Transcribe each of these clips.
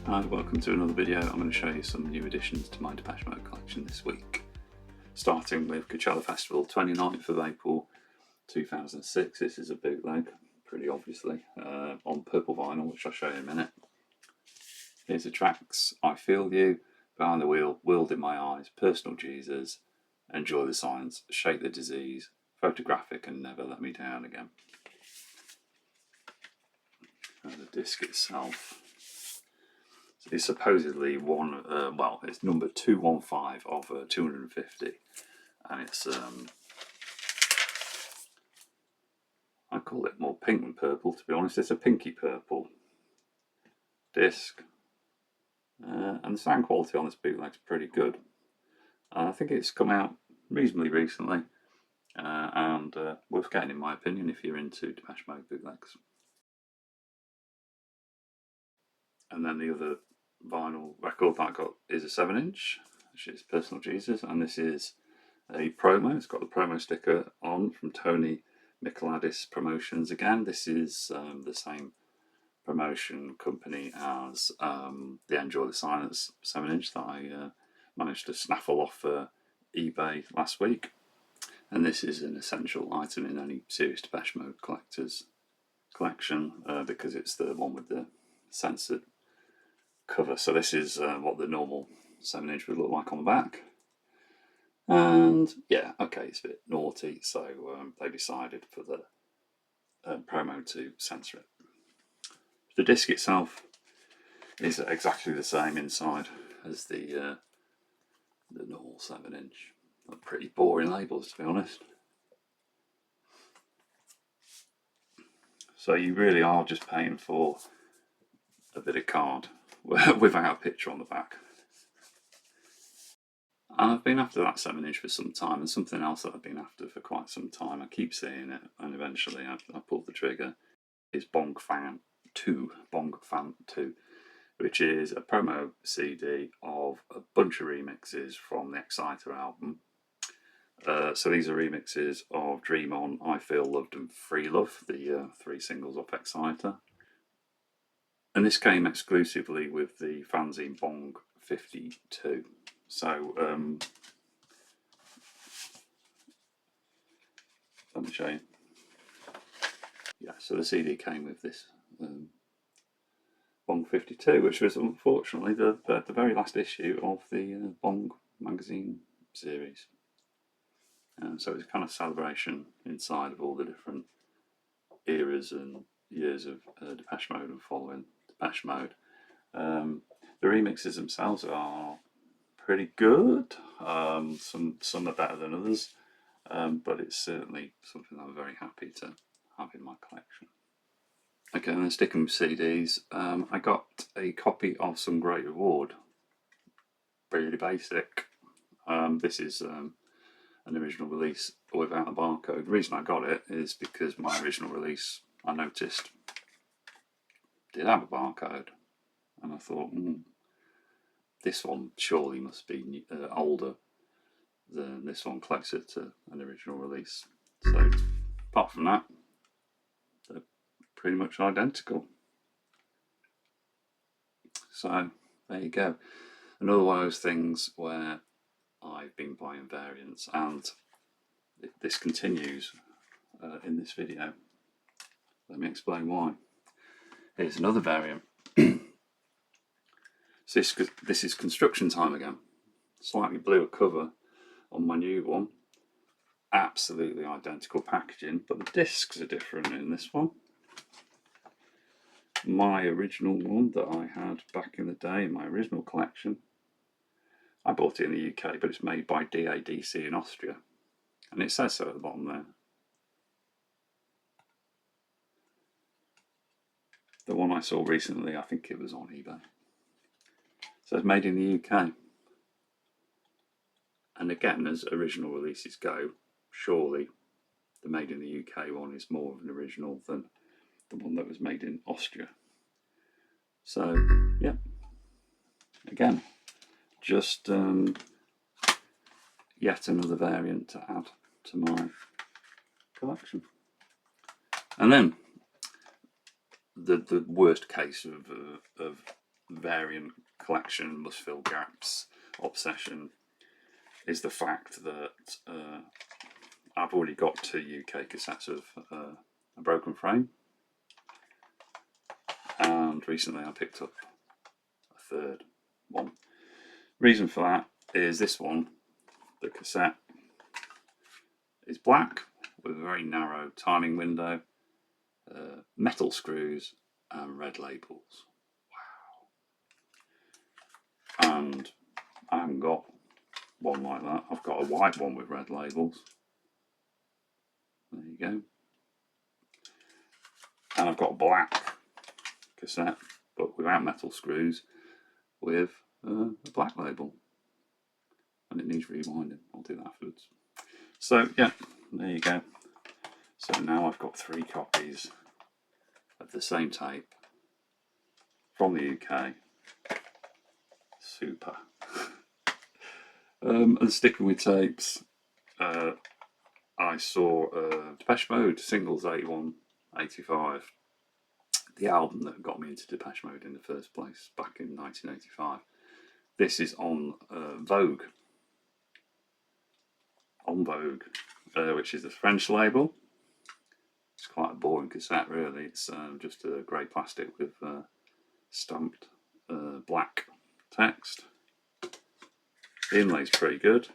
Hi, welcome to another video. I'm going to show you some new additions to my Depeche Mode collection this week. Starting with Coachella Festival, 29th of April 2006. This is a bootleg, pretty obviously, on purple vinyl, which I'll show you in a minute. Here's the tracks: I Feel You, Behind the Wheel, World in My Eyes, Personal Jesus, Enjoy the Signs, Shake the Disease, Photographic, and Never Let Me Down Again. And the disc itself is supposedly it's number 215 of 250, and it's I call it more pink than purple, to be honest. It's a pinky purple disc, and the sound quality on this bootleg is pretty good. I think it's come out reasonably recently, and worth getting, in my opinion, if you're into Depeche Mode bootlegs. And then the other vinyl record that I got is a 7-inch, which is Personal Jesus, and this is a promo. It's got the promo sticker on from Tony Micheladis Promotions. Again, this is the same promotion company as the Enjoy the Silence 7-inch that I managed to snaffle off eBay last week. And this is an essential item in any serious Depeche Mode collector's collection, because it's the one with the censored cover. So this is what the normal 7-inch would look like on the back. And yeah, okay, it's a bit naughty, so they decided for the promo to censor it. The disc itself is exactly the same inside as the normal 7-inch. Pretty boring labels, to be honest. So you really are just paying for a bit of card without a picture on the back. And I've been after that 7-inch for some time, and something else that I've been after for quite some time. I keep seeing it, and eventually I pulled the trigger. Is Bong Fan 2, which is a promo CD of a bunch of remixes from the Exciter album. So these are remixes of Dream On, I Feel Loved, and Free Love, the 3 singles off Exciter. And this came exclusively with the fanzine Bong 52. So let me show you. Yeah, so the CD came with this Bong 52, which was unfortunately the very last issue of the Bong magazine series. So it's kind of celebration inside of all the different eras and years of Depeche Mode and following Depeche Mode. The remixes themselves are pretty good. Some are better than others, but it's certainly something I'm very happy to have in my collection. Okay, and then sticking with CDs, I got a copy of Some Great Reward. Really basic. This is an original release without a barcode. The reason I got it is because my original release, I noticed, did have a barcode, and I thought, this one surely must be older than this one, closer to an original release. So apart from that, they're pretty much identical. So there you go. Another one of those things where I've been buying variants, and this continues in this video. Let me explain why. Here's another variant. So this is Construction Time again. Slightly bluer cover on my new one. Absolutely identical packaging, but the discs are different in this one. My original one that I had back in the day in my original collection, I bought it in the UK, but it's made by DADC in Austria, and it says so at the bottom there. The one I saw recently, I think it was on eBay. So it's made in the UK. And again, as original releases go, surely the made in the UK one is more of an original than the one that was made in Austria. So, yeah. Again, just yet another variant to add to my collection. And then the worst case of variant collection, must fill gaps, obsession, is the fact that I've already got 2 UK cassettes of A Broken Frame, and recently I picked up a 3rd one. Reason for that is this one, the cassette is black with a very narrow timing window, metal screws and red labels. Wow. And I haven't got one like that. I've got a white one with red labels. There you go. And I've got a black cassette, but without metal screws, with a black label. And it needs rewinding. I'll do that afterwards. So yeah, there you go. So now I've got 3 copies of the same tape from the UK. Super. And sticking with tapes, I saw Depeche Mode Singles 81, 85, the album that got me into Depeche Mode in the first place back in 1985. This is on Vogue. On Vogue, which is a French label. It's quite a boring cassette, really. It's just a grey plastic with stamped black text. The inlay's pretty good.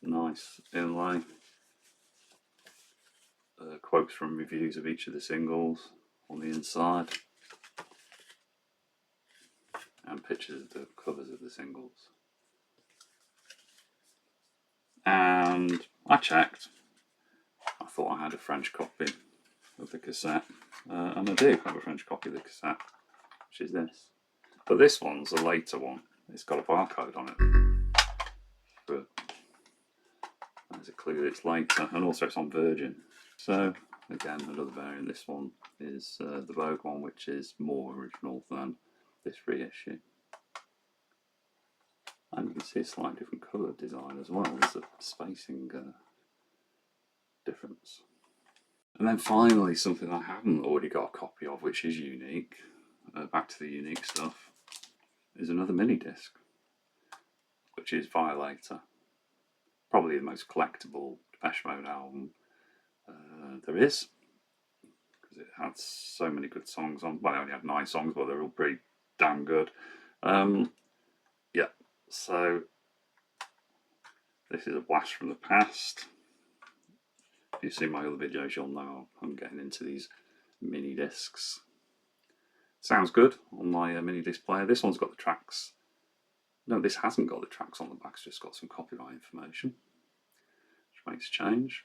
Nice inlay. Quotes from reviews of each of the singles on the inside. And pictures of the covers of the singles. And I checked. I thought I had a French copy of the cassette. And I do have a French copy of the cassette, which is this. But this one's a later one. It's got a barcode on it. But there's a clue that it's later. And also it's on Virgin. So, again, another variant. This one is the Vogue one, which is more original than this reissue. And you can see a slightly different colour design as well. There's a spacing difference. And then finally, something I haven't already got a copy of, which is unique, back to the unique stuff, is another mini disc, which is Violator. Probably the most collectible Depeche Mode album there is, because it had so many good songs on. Well, it only had 9 songs, but they're all pretty damn good. Yeah, so this is a blast from the past. If you've seen my other videos, you'll know I'm getting into these mini discs. Sounds good on my mini disc player. This one's got the tracks. No, this hasn't got the tracks on the back. It's just got some copyright information, which makes a change.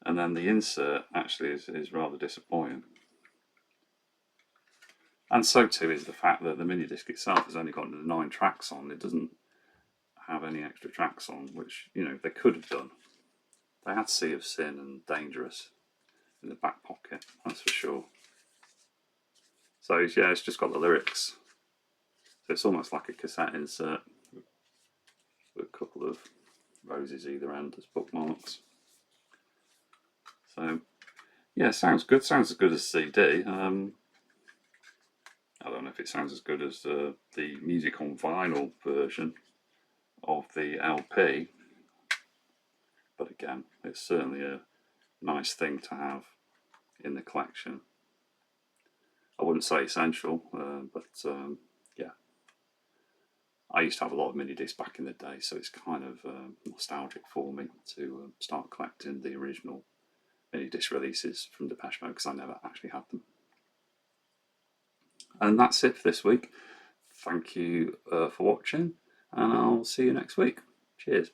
And then the insert actually is rather disappointing. And so too is the fact that the mini disc itself has only got 9 tracks on. It doesn't have any extra tracks on, which, you know, they could have done. They had Sea of Sin and Dangerous in the back pocket, that's for sure. So yeah, it's just got the lyrics. So it's almost like a cassette insert with a couple of roses either end as bookmarks. So yeah, sounds good. Sounds as good as CD. I don't know if it sounds as good as the music on vinyl version of the LP, but again, it's certainly a nice thing to have in the collection. I wouldn't say essential, but yeah. I used to have a lot of mini discs back in the day, so it's kind of nostalgic for me to start collecting the original mini disc releases from Depeche Mode, because I never actually had them. And that's it for this week. Thank you for watching, and I'll see you next week. Cheers.